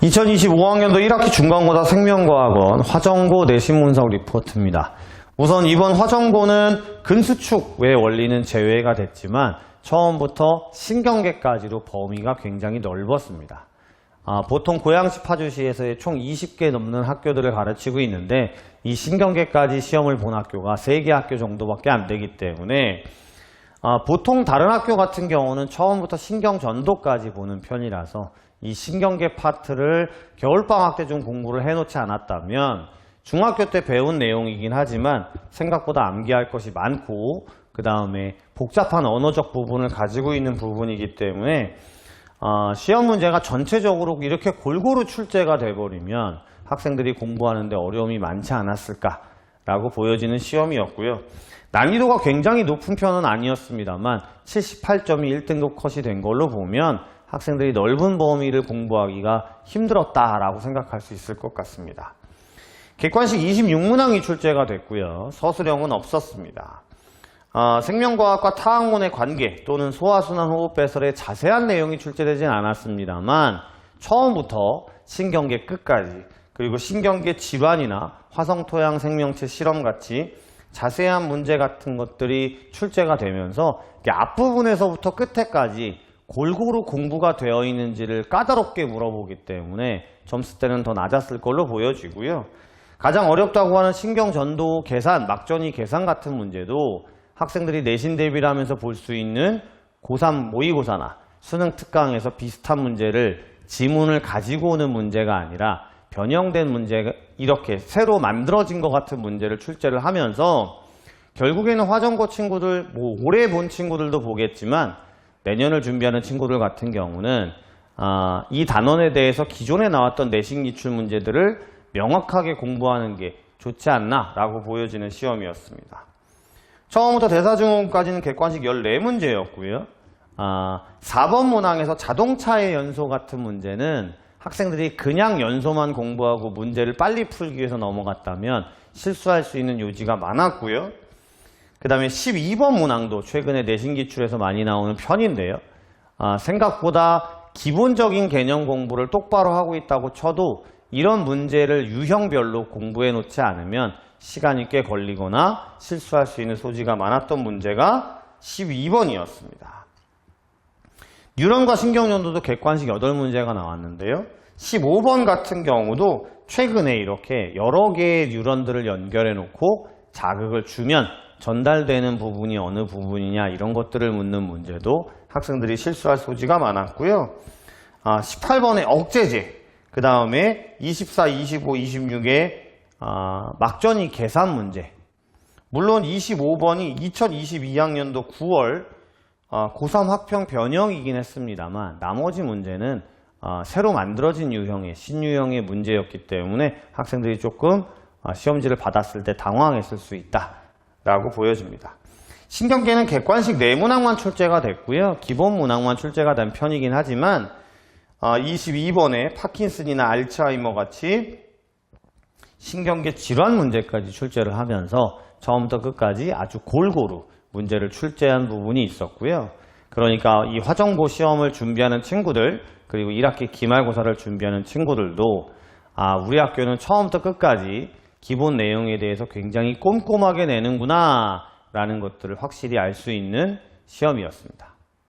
2025학년도 1학기 중간고사 생명과학원 화정고 내신 분석 리포트입니다. 우선 이번 화정고는 근수축 외 원리는 제외가 됐지만 처음부터 신경계까지로 범위가 굉장히 넓었습니다. 보통 고양시 파주시에서의 총 20개 넘는 학교들을 가르치고 있는데 이 신경계까지 시험을 본 학교가 3개 학교 정도밖에 안 되기 때문에 보통 다른 학교 같은 경우는 처음부터 신경전도까지 보는 편이라서 이 신경계 파트를 겨울방학 때 좀 공부를 해놓지 않았다면 중학교 때 배운 내용이긴 하지만 생각보다 암기할 것이 많고 그 다음에 복잡한 언어적 부분을 가지고 있는 부분이기 때문에 시험 문제가 전체적으로 이렇게 골고루 출제가 돼버리면 학생들이 공부하는데 어려움이 많지 않았을까라고 보여지는 시험이었고요. 난이도가 굉장히 높은 편은 아니었습니다만 78점이 1등급 컷이 된 걸로 보면 학생들이 넓은 범위를 공부하기가 힘들었다라고 생각할 수 있을 것 같습니다. 객관식 26문항이 출제가 됐고요. 서술형은 없었습니다. 생명과학과 타학문의 관계 또는 소화순환호흡 배설의 자세한 내용이 출제되진 않았습니다만 처음부터 신경계 끝까지 그리고 신경계 질환이나 화성토양 생명체 실험같이 자세한 문제 같은 것들이 출제가 되면서 앞부분에서부터 끝에까지 골고루 공부가 되어 있는지를 까다롭게 물어보기 때문에 점수대는 더 낮았을 걸로 보여지고요. 가장 어렵다고 하는 신경전도 계산, 막전이 계산 같은 문제도 학생들이 내신 대비를 하면서 볼 수 있는 고3 모의고사나 수능 특강에서 비슷한 문제를 지문을 가지고 오는 문제가 아니라 변형된 문제가 이렇게 새로 만들어진 것 같은 문제를 출제를 하면서 결국에는 화정고 친구들, 올해 본 친구들도 보겠지만 내년을 준비하는 친구들 같은 경우는 이 단원에 대해서 기존에 나왔던 내신 기출 문제들을 명확하게 공부하는 게 좋지 않나 라고 보여지는 시험이었습니다. 처음부터 대사증후군까지는 객관식 14문제였고요. 4번 문항에서 자동차의 연소 같은 문제는 학생들이 그냥 연소만 공부하고 문제를 빨리 풀기 위해서 넘어갔다면 실수할 수 있는 요지가 많았고요. 그 다음에 12번 문항도 최근에 내신 기출에서 많이 나오는 편인데요. 생각보다 기본적인 개념 공부를 똑바로 하고 있다고 쳐도 이런 문제를 유형별로 공부해 놓지 않으면 시간이 꽤 걸리거나 실수할 수 있는 소지가 많았던 문제가 12번이었습니다. 뉴런과 신경전도도 객관식 8문제가 나왔는데요. 15번 같은 경우도 최근에 이렇게 여러 개의 뉴런들을 연결해 놓고 자극을 주면 전달되는 부분이 어느 부분이냐 이런 것들을 묻는 문제도 학생들이 실수할 소지가 많았고요. 18번의 억제제, 그 다음에 24, 25, 26의 막전이 계산 문제. 물론 25번이 2022학년도 9월 고3 학평 변형이긴 했습니다만 나머지 문제는 새로 만들어진 유형의 신유형의 문제였기 때문에 학생들이 조금 시험지를 받았을 때 당황했을 수 있다라고 보여집니다. 신경계는 객관식 4문항만 출제가 됐고요. 기본 문항만 출제가 된 편이긴 하지만 22번에 파킨슨이나 알츠하이머 같이 신경계 질환 문제까지 출제를 하면서 처음부터 끝까지 아주 골고루 문제를 출제한 부분이 있었고요. 그러니까 이 화정고 시험을 준비하는 친구들 그리고 1학기 기말고사를 준비하는 친구들도 우리 학교는 처음부터 끝까지 기본 내용에 대해서 굉장히 꼼꼼하게 내는구나 라는 것들을 확실히 알 수 있는 시험이었습니다.